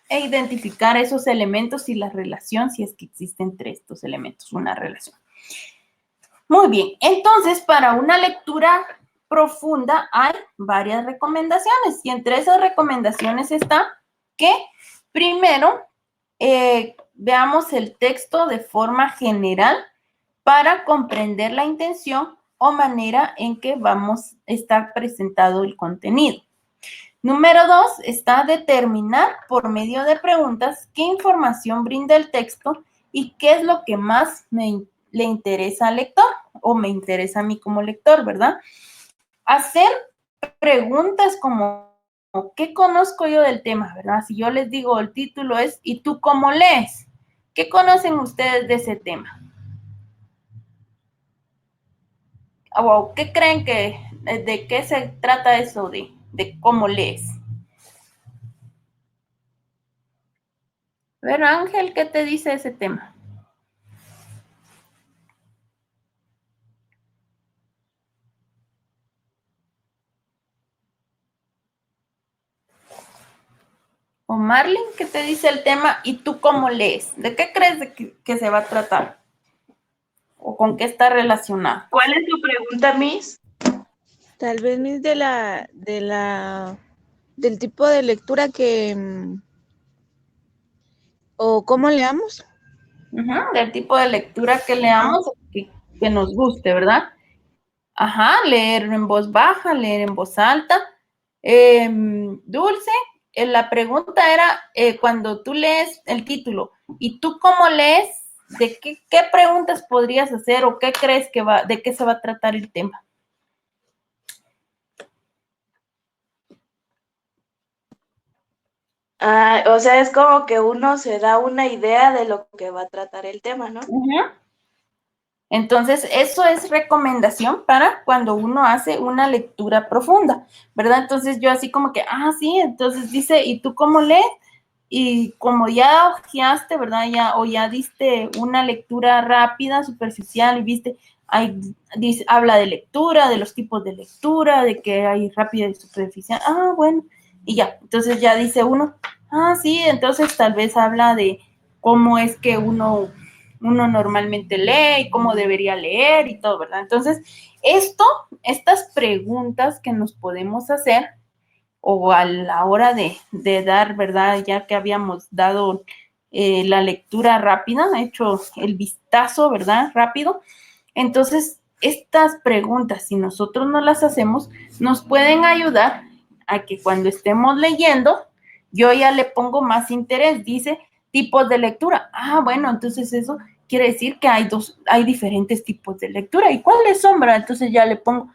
e identificar esos elementos y la relación, si es que existe entre estos elementos una relación. Muy bien, entonces para una lectura profunda hay varias recomendaciones y entre esas recomendaciones está que primero veamos el texto de forma general para comprender la intención o manera en que vamos a estar presentado el contenido. Número 2 está determinar por medio de preguntas qué información brinda el texto y qué es lo que más le interesa al lector o me interesa a mí como lector, ¿verdad? Hacer preguntas como, ¿qué conozco yo del tema, verdad? Si yo les digo, el título es ¿y tú cómo lees? ¿Qué conocen ustedes de ese tema? ¿O qué creen de qué se trata eso de cómo lees? A ver, Ángel, ¿qué te dice ese tema? O Marlene, ¿qué te dice el tema y tú cómo lees? ¿De qué crees que se va a tratar? ¿O con qué está relacionado? ¿Cuál es tu pregunta, Miss? Tal vez, Miss, del tipo de lectura o cómo leamos. Del tipo de lectura que leamos, que nos guste, ¿verdad? Ajá, leer en voz baja, leer en voz alta. Dulce, la pregunta era cuando tú lees el título, ¿y tú cómo lees? ¿De qué preguntas podrías hacer o qué crees de qué se va a tratar el tema? O sea, es como que uno se da una idea de lo que va a tratar el tema, ¿no? Entonces, eso es recomendación para cuando uno hace una lectura profunda, ¿verdad? Entonces, yo así como que, sí, entonces dice, ¿y tú cómo lees? y como ya hojeaste, ¿verdad? Ya diste una lectura rápida, superficial, y viste, habla de lectura, de los tipos de lectura, de que hay rápida y superficial. Ah, bueno, y ya. Entonces ya dice uno, sí, entonces tal vez habla de cómo es que uno normalmente lee y cómo debería leer y todo, ¿verdad? Entonces, estas preguntas que nos podemos hacer, o a la hora de dar, ¿verdad? Ya que habíamos dado la lectura rápida, hecho el vistazo, ¿verdad? Rápido. Entonces, estas preguntas, si nosotros no las hacemos, nos pueden ayudar a que cuando estemos leyendo, yo ya le pongo más interés. Dice tipos de lectura. Bueno, entonces eso quiere decir que hay diferentes tipos de lectura. ¿Y cuáles son, verdad? Entonces ya le pongo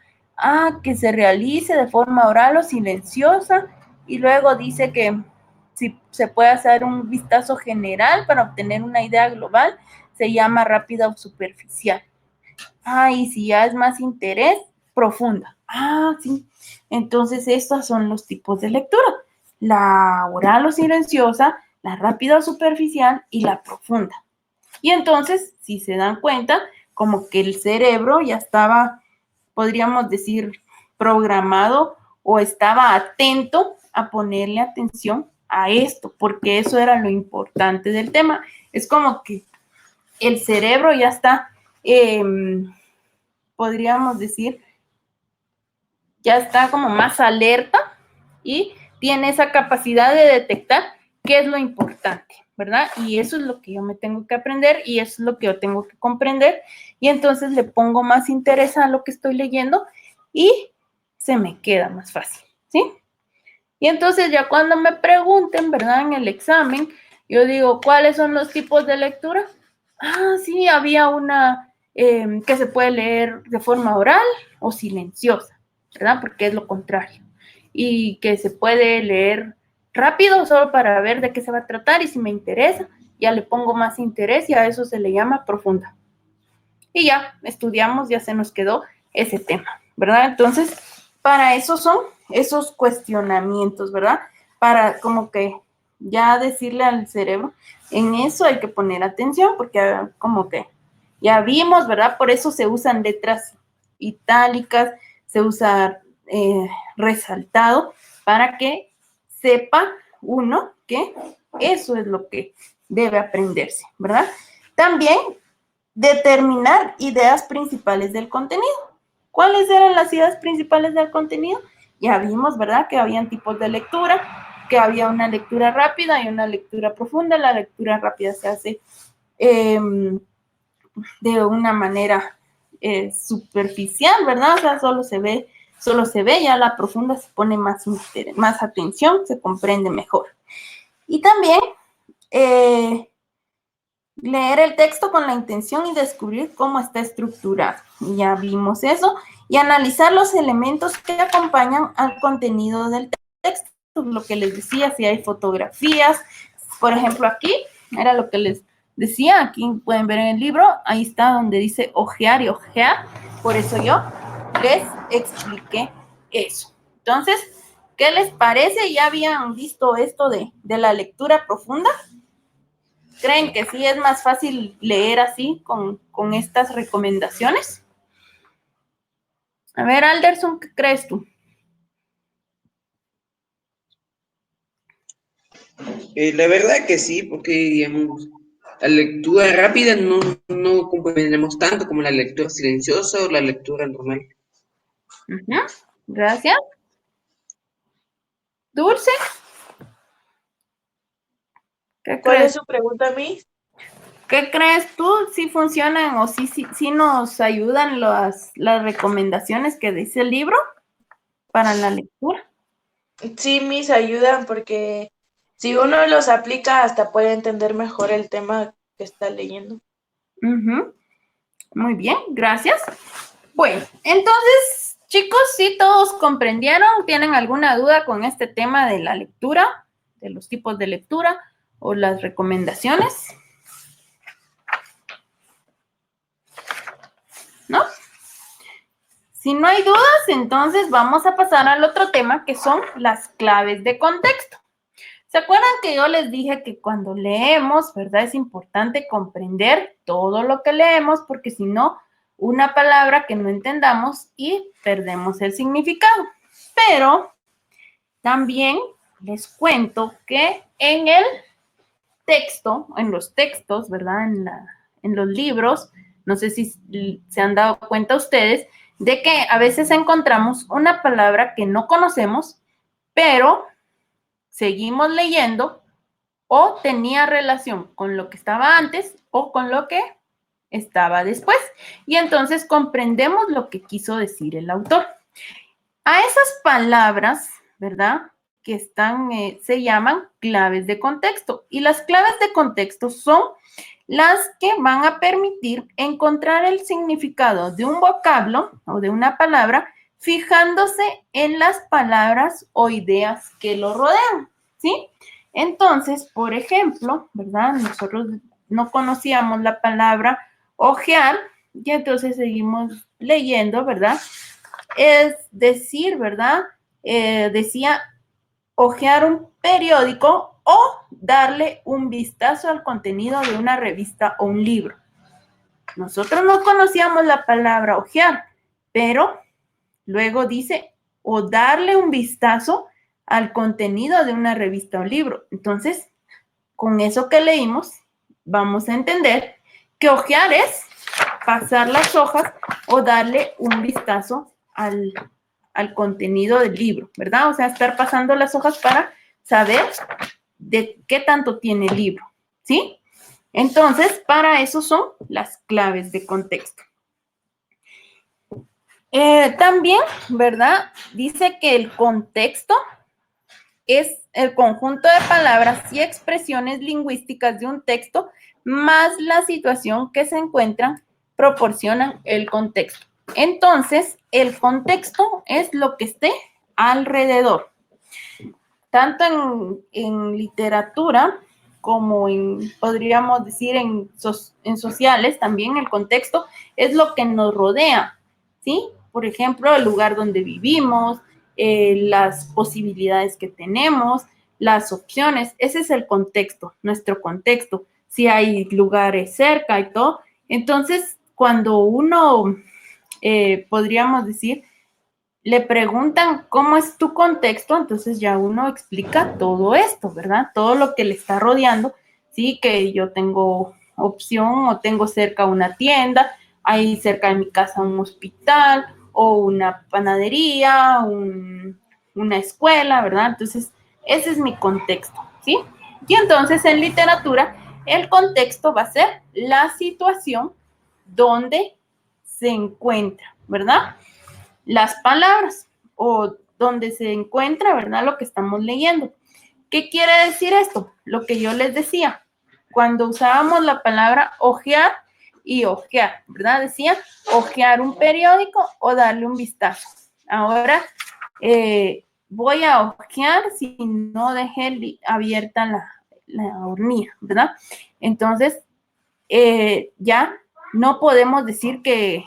que se realice de forma oral o silenciosa, y luego dice que si se puede hacer un vistazo general para obtener una idea global, se llama rápida o superficial. Y si ya es más interés, profunda. Sí. Entonces, estos son los tipos de lectura: la oral o silenciosa, la rápida o superficial y la profunda. Y entonces, si se dan cuenta, como que el cerebro ya estaba, podríamos decir, programado, o estaba atento a ponerle atención a esto, porque eso era lo importante del tema. Es como que el cerebro ya está, podríamos decir, ya está como más alerta y tiene esa capacidad de detectar qué es lo importante, ¿verdad? Y eso es lo que yo me tengo que aprender, y eso es lo que yo tengo que comprender, y entonces le pongo más interés a lo que estoy leyendo y se me queda más fácil, ¿sí? Y entonces ya cuando me pregunten, ¿verdad? En el examen, yo digo, ¿cuáles son los tipos de lectura? Sí, había una que se puede leer de forma oral o silenciosa, ¿verdad? Porque es lo contrario. Y que se puede leer rápido solo para ver de qué se va a tratar, y si me interesa, ya le pongo más interés, y a eso se le llama profunda. Y ya estudiamos, ya se nos quedó ese tema, ¿verdad? Entonces, para eso son esos cuestionamientos, ¿verdad? Para como que ya decirle al cerebro, en eso hay que poner atención, porque como que ya vimos, ¿verdad? Por eso se usan letras itálicas, se usa resaltado, para que sepa uno que eso es lo que debe aprenderse, ¿verdad? También determinar ideas principales del contenido. ¿Cuáles eran las ideas principales del contenido? Ya vimos, ¿verdad? Que habían tipos de lectura, que había una lectura rápida y una lectura profunda. La lectura rápida se hace de una manera superficial, ¿verdad? O sea, solo se ve, ya la profunda se pone más atención, se comprende mejor. Y también leer el texto con la intención y descubrir cómo está estructurado. Ya vimos eso. Y analizar los elementos que acompañan al contenido del texto. Lo que les decía, si hay fotografías. Por ejemplo, aquí era lo que les decía. Aquí pueden ver en el libro. Ahí está donde dice ojear y ojear. Por eso yo les expliqué eso. Entonces, ¿qué les parece? ¿Ya habían visto esto de la lectura profunda? ¿Creen que sí es más fácil leer así con estas recomendaciones? A ver, Alderson, ¿qué crees tú? La verdad que sí, porque digamos, la lectura rápida no comprendemos tanto como la lectura silenciosa o la lectura normal. Gracias. Dulce. ¿Cuál es su pregunta, Miss? ¿Qué crees tú? ¿Sí funcionan o sí nos ayudan las recomendaciones que dice el libro para la lectura? Sí, Miss, ayudan porque si uno los aplica hasta puede entender mejor el tema que está leyendo. Muy bien, gracias. Bueno, entonces, chicos, ¿sí todos comprendieron? ¿Tienen alguna duda con este tema de la lectura, de los tipos de lectura o las recomendaciones? ¿No? Si no hay dudas, entonces vamos a pasar al otro tema, que son las claves de contexto. ¿Se acuerdan que yo les dije que cuando leemos, verdad, es importante comprender todo lo que leemos, porque si no, una palabra que no entendamos y perdemos el significado? Pero también les cuento que en el texto, en los textos, ¿verdad? En los libros, no sé si se han dado cuenta ustedes, de que a veces encontramos una palabra que no conocemos, pero seguimos leyendo o tenía relación con lo que estaba antes o con lo que estaba después. Y entonces comprendemos lo que quiso decir el autor. A esas palabras, ¿verdad?, que están, se llaman claves de contexto. Y las claves de contexto son las que van a permitir encontrar el significado de un vocablo o de una palabra fijándose en las palabras o ideas que lo rodean, ¿sí? Entonces, por ejemplo, ¿verdad? Nosotros no conocíamos la palabra ojear y entonces seguimos leyendo, ¿verdad? Es decir, ¿verdad? Decía hojear un periódico o darle un vistazo al contenido de una revista o un libro. Nosotros no conocíamos la palabra hojear, pero luego dice o darle un vistazo al contenido de una revista o libro. Entonces, con eso que leímos, vamos a entender que hojear es pasar las hojas o darle un vistazo al contenido del libro, ¿verdad? O sea, estar pasando las hojas para saber de qué tanto tiene el libro, ¿sí? Entonces, para eso son las claves de contexto. También, ¿verdad? Dice que el contexto es el conjunto de palabras y expresiones lingüísticas de un texto más la situación que se encuentran proporcionan el contexto. Entonces, el contexto es lo que esté alrededor. Tanto en literatura como podríamos decir, en sociales, también el contexto es lo que nos rodea, ¿sí? Por ejemplo, el lugar donde vivimos, las posibilidades que tenemos, las opciones, ese es el contexto, nuestro contexto. Si hay lugares cerca y todo, entonces cuando uno, podríamos decir, le preguntan cómo es tu contexto, entonces ya uno explica todo esto, ¿verdad? Todo lo que le está rodeando, sí, que yo tengo opción o tengo cerca una tienda, hay cerca de mi casa un hospital o una panadería, una escuela, ¿verdad? Entonces, ese es mi contexto, ¿sí? Y entonces en literatura, el contexto va a ser la situación donde se encuentra, ¿verdad? Las palabras o donde se encuentra, ¿verdad? Lo que estamos leyendo. ¿Qué quiere decir esto? Lo que yo les decía, cuando usábamos la palabra hojear y hojear, ¿verdad? Decía hojear un periódico o darle un vistazo. Ahora voy a hojear si no dejé abierta la hornilla, ¿verdad? Entonces, ya no podemos decir que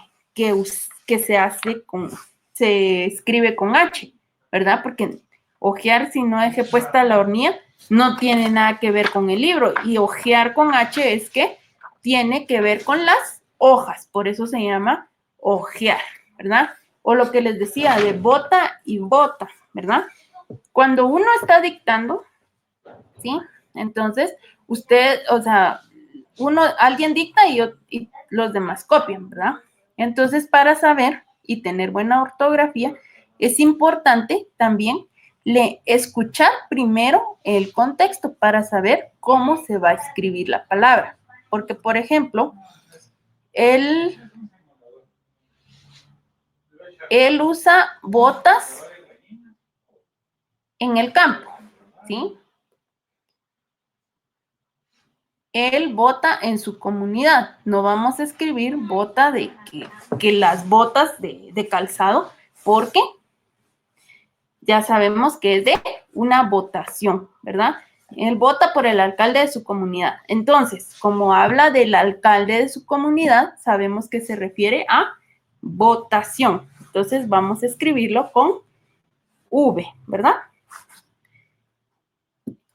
se escribe con H, ¿verdad? Porque hojear si no dejé puesta la hornilla no tiene nada que ver con el libro y hojear con H es que tiene que ver con las hojas, por eso se llama hojear, ¿verdad? O lo que les decía de bota y bota, ¿verdad? Cuando uno está dictando, ¿sí? Entonces, usted, o sea, alguien dicta y los demás copian, ¿verdad? Entonces, para saber y tener buena ortografía, es importante también escuchar primero el contexto para saber cómo se va a escribir la palabra. Porque, por ejemplo, él usa botas en el campo, ¿sí? Él vota en su comunidad. No vamos a escribir bota de que las botas de calzado, porque ya sabemos que es de una votación, ¿verdad? Él vota por el alcalde de su comunidad. Entonces, como habla del alcalde de su comunidad, sabemos que se refiere a votación. Entonces, vamos a escribirlo con V, ¿verdad?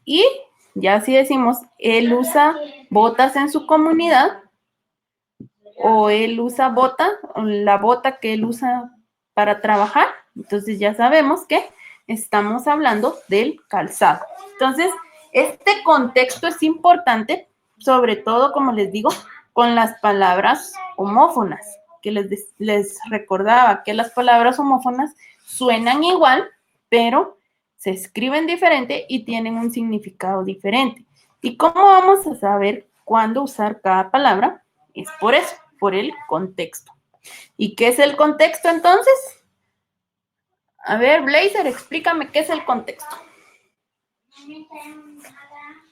Y ya si decimos, él usa botas en su comunidad, o él usa bota, o la bota que él usa para trabajar, entonces ya sabemos que estamos hablando del calzado. Entonces, este contexto es importante, sobre todo, como les digo, con las palabras homófonas, que les recordaba que las palabras homófonas suenan igual, pero se escriben diferente y tienen un significado diferente. ¿Y cómo vamos a saber cuándo usar cada palabra? Es por eso, por el contexto. ¿Y qué es el contexto entonces? A ver, Blazer, explícame qué es el contexto. No me tengo nada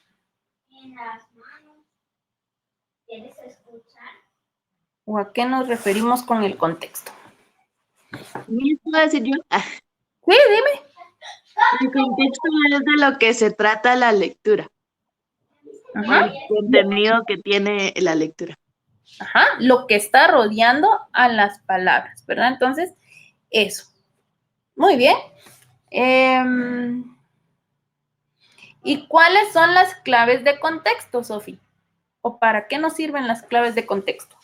en las manos. ¿Quieres escuchar? ¿O a qué nos referimos con el contexto? ¿Me puedo decir yo? Sí, dime. El contexto es de lo que se trata la lectura. Ajá. El contenido que tiene la lectura. Ajá, lo que está rodeando a las palabras, ¿verdad? Entonces, eso. Muy bien. ¿Y cuáles son las claves de contexto, Sofi? ¿O para qué nos sirven las claves de contexto?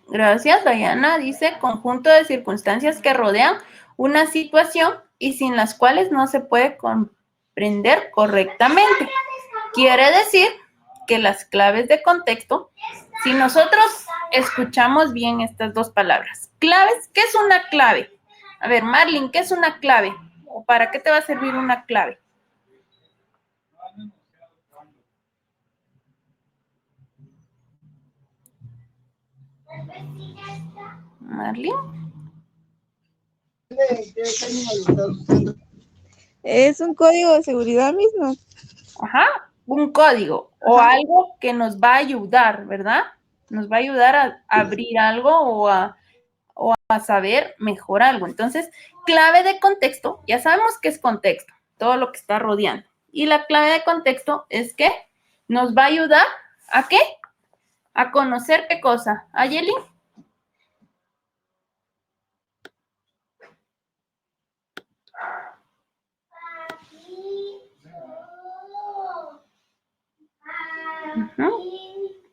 Gracias, Diana. Dice, conjunto de circunstancias que rodean una situación y sin las cuales no se puede comprender correctamente. Quiere decir que las claves de contexto, si nosotros escuchamos bien estas dos palabras, claves, ¿qué es una clave? A ver, Marlene, ¿qué es una clave? ¿O para qué te va a servir una clave? Marlene. Es un código de seguridad mismo. Ajá, un código o algo que nos va a ayudar, ¿verdad? Nos va a ayudar a abrir algo o a saber mejor algo. Entonces, clave de contexto, ya sabemos qué es contexto, todo lo que está rodeando. Y la clave de contexto es que nos va a ayudar ¿a qué? A conocer qué cosa. ¿Ayeli?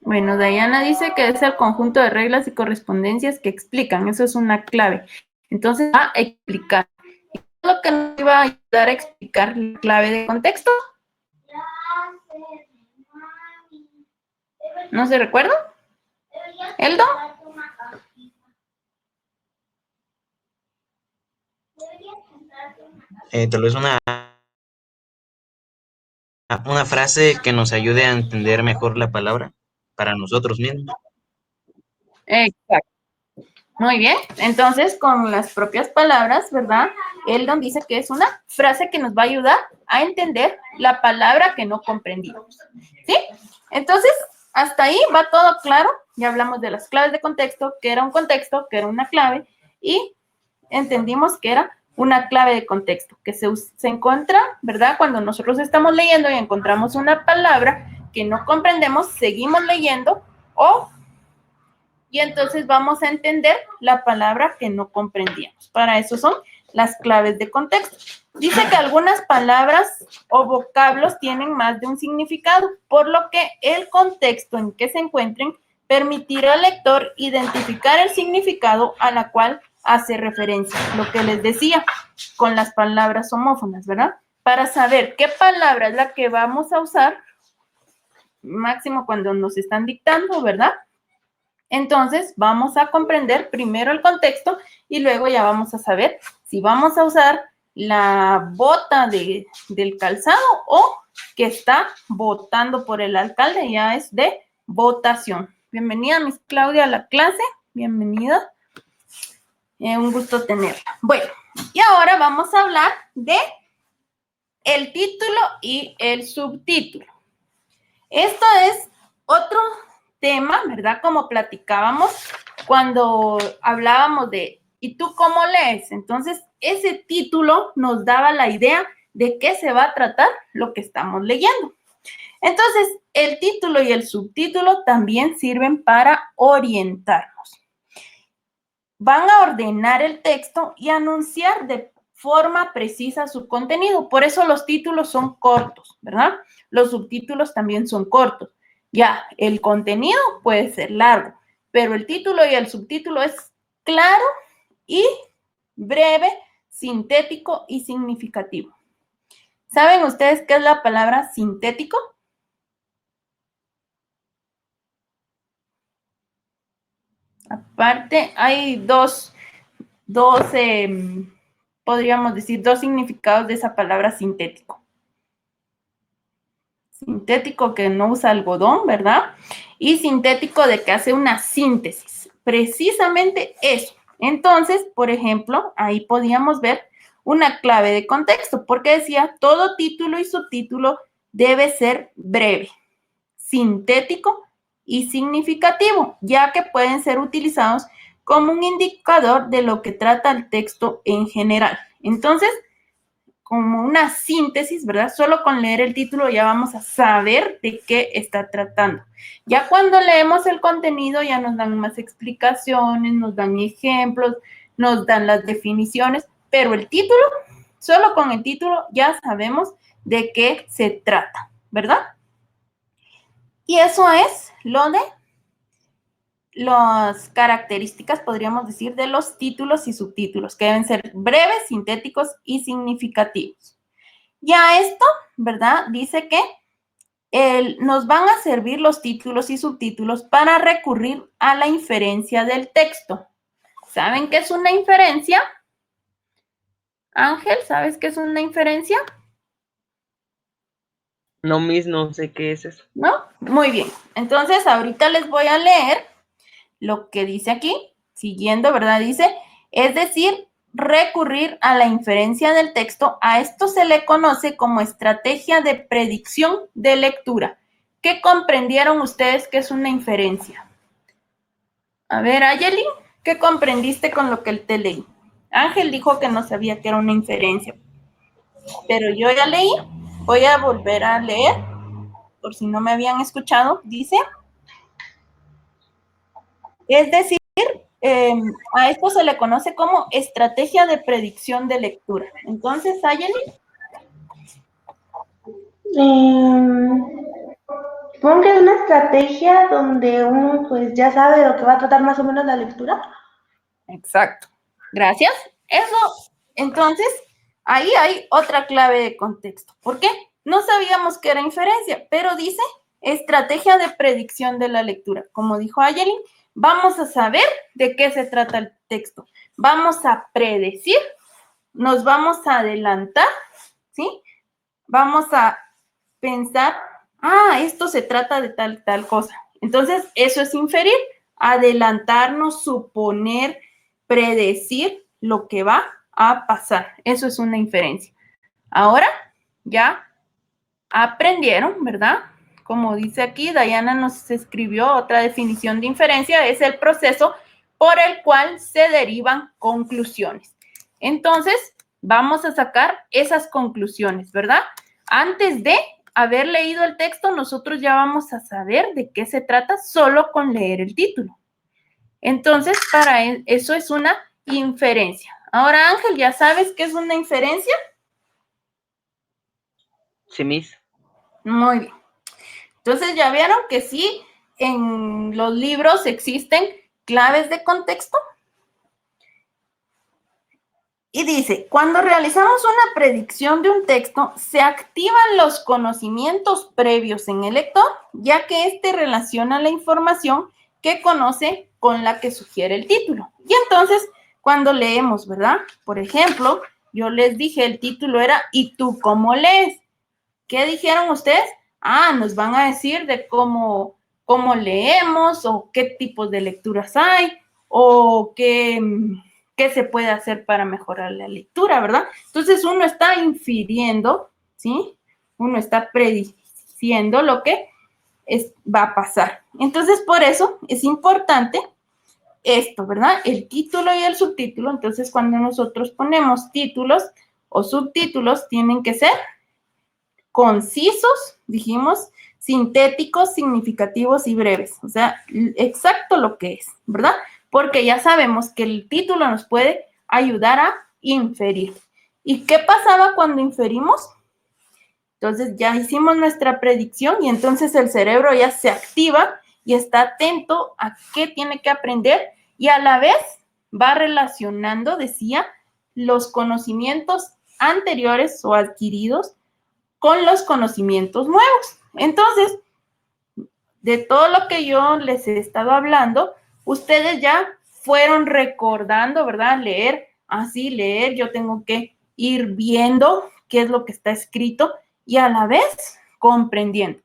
Bueno, Diana dice que es el conjunto de reglas y correspondencias que explican. Eso es una clave. Entonces, va a explicar. ¿Qué es lo que nos iba a ayudar a explicar la clave de contexto? ¿No se recuerda? ¿Eldo? Tal vez una frase que nos ayude a entender mejor la palabra para nosotros mismos. Exacto. Muy bien. Entonces, con las propias palabras, ¿verdad? Eldon dice que es una frase que nos va a ayudar a entender la palabra que no comprendimos. ¿Sí? Entonces, hasta ahí va todo claro. Ya hablamos de las claves de contexto, que era un contexto, que era una clave, y entendimos que era una clave de contexto, que se encuentra, ¿verdad? Cuando nosotros estamos leyendo y encontramos una palabra que no comprendemos, seguimos leyendo y entonces vamos a entender la palabra que no comprendíamos. Para eso son las claves de contexto. Dice que algunas palabras o vocablos tienen más de un significado, por lo que el contexto en que se encuentren permitirá al lector identificar el significado a la cual hace referencia. Lo que les decía con las palabras homófonas, ¿verdad? Para saber qué palabra es la que vamos a usar, máximo cuando nos están dictando, ¿verdad? Entonces, vamos a comprender primero el contexto y luego ya vamos a saber si vamos a usar la bota del calzado o que está votando por el alcalde, ya es de votación. Bienvenida, Miss Claudia, a la clase. Bienvenida. Un gusto tenerla. Bueno, y ahora vamos a hablar de el título y el subtítulo. Esto es otro tema, ¿verdad? Como platicábamos cuando hablábamos de ¿y tú cómo lees? Entonces, ese título nos daba la idea de qué se va a tratar lo que estamos leyendo. Entonces, el título y el subtítulo también sirven para orientarnos. Van a ordenar el texto y anunciar de forma precisa su contenido. Por eso los títulos son cortos, ¿verdad? Los subtítulos también son cortos. Ya, el contenido puede ser largo, pero el título y el subtítulo es claro y breve, sintético y significativo. ¿Saben ustedes qué es la palabra sintético? Aparte, hay podríamos decir, dos significados de esa palabra sintético. Sintético que no usa algodón, ¿verdad? Y sintético de que hace una síntesis. Precisamente eso. Entonces, por ejemplo, ahí podíamos ver una clave de contexto, porque decía, todo título y subtítulo debe ser breve, sintético y significativo, ya que pueden ser utilizados como un indicador de lo que trata el texto en general. Entonces, como una síntesis, ¿verdad? Solo con leer el título ya vamos a saber de qué está tratando. Ya cuando leemos el contenido ya nos dan más explicaciones, nos dan ejemplos, nos dan las definiciones, pero el título, solo con el título ya sabemos de qué se trata, ¿verdad? Y eso es lo de las características, podríamos decir, de los títulos y subtítulos, que deben ser breves, sintéticos y significativos. Ya esto, ¿verdad? Dice que nos van a servir los títulos y subtítulos para recurrir a la inferencia del texto. ¿Saben qué es una inferencia? Ángel, ¿sabes qué es una inferencia? No, Miss, no sé qué es eso. ¿No? Muy bien. Entonces, ahorita les voy a leer lo que dice aquí, siguiendo, ¿verdad? Dice, es decir, recurrir a la inferencia del texto. A esto se le conoce como estrategia de predicción de lectura. ¿Qué comprendieron ustedes que es una inferencia? A ver, Ayeli, ¿qué comprendiste con lo que te leí? Ángel dijo que no sabía que era una inferencia, pero yo ya leí. Voy a volver a leer, por si no me habían escuchado. Dice, es decir, a esto se le conoce como estrategia de predicción de lectura. Entonces, Ayeli. Supongo que es una estrategia donde uno pues ya sabe de lo que va a tratar más o menos la lectura. Exacto. Gracias. Eso, entonces, ahí hay otra clave de contexto. ¿Por qué? No sabíamos que era inferencia, pero dice estrategia de predicción de la lectura. Como dijo Ayeli, vamos a saber de qué se trata el texto. Vamos a predecir, nos vamos a adelantar, ¿sí? Vamos a pensar, esto se trata de tal cosa. Entonces, eso es inferir, adelantarnos, suponer, predecir lo que va a pasar. Eso es una inferencia. Ahora, ya aprendieron, ¿verdad? Como dice aquí, Dayana nos escribió otra definición de inferencia, es el proceso por el cual se derivan conclusiones. Entonces, vamos a sacar esas conclusiones, ¿verdad? Antes de haber leído el texto, nosotros ya vamos a saber de qué se trata solo con leer el título. Entonces, para eso es una inferencia. Ahora, Ángel, ¿ya sabes qué es una inferencia? Sí, Miss. Muy bien. Entonces, ¿ya vieron que sí en los libros existen claves de contexto? Y dice, cuando realizamos una predicción de un texto, se activan los conocimientos previos en el lector, ya que éste relaciona la información que conoce con la que sugiere el título. Y entonces, cuando leemos, ¿verdad? Por ejemplo, yo les dije, el título era ¿y tú cómo lees? ¿Qué dijeron ustedes? Nos van a decir de cómo leemos o qué tipos de lecturas hay o qué se puede hacer para mejorar la lectura, ¿verdad? Entonces, uno está infiriendo, ¿sí? Uno está prediciendo lo que va a pasar. Entonces, por eso es importante esto, ¿verdad? El título y el subtítulo. Entonces, cuando nosotros ponemos títulos o subtítulos tienen que ser concisos, dijimos, sintéticos, significativos y breves. O sea, exacto lo que es, ¿verdad? Porque ya sabemos que el título nos puede ayudar a inferir. ¿Y qué pasaba cuando inferimos? Entonces ya hicimos nuestra predicción y entonces el cerebro ya se activa y está atento a qué tiene que aprender y a la vez va relacionando, decía, los conocimientos anteriores o adquiridos con los conocimientos nuevos. Entonces, de todo lo que yo les he estado hablando, ustedes ya fueron recordando, ¿verdad? Leer, leer, yo tengo que ir viendo qué es lo que está escrito y a la vez comprendiendo.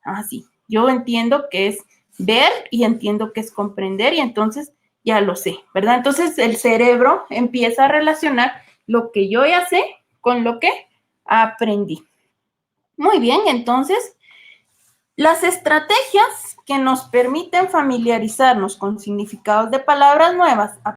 Así, yo entiendo que es ver y entiendo que es comprender y entonces ya lo sé, ¿verdad? Entonces el cerebro empieza a relacionar lo que yo ya sé con lo que aprendí. Muy bien, entonces, las estrategias que nos permiten familiarizarnos con significados de palabras nuevas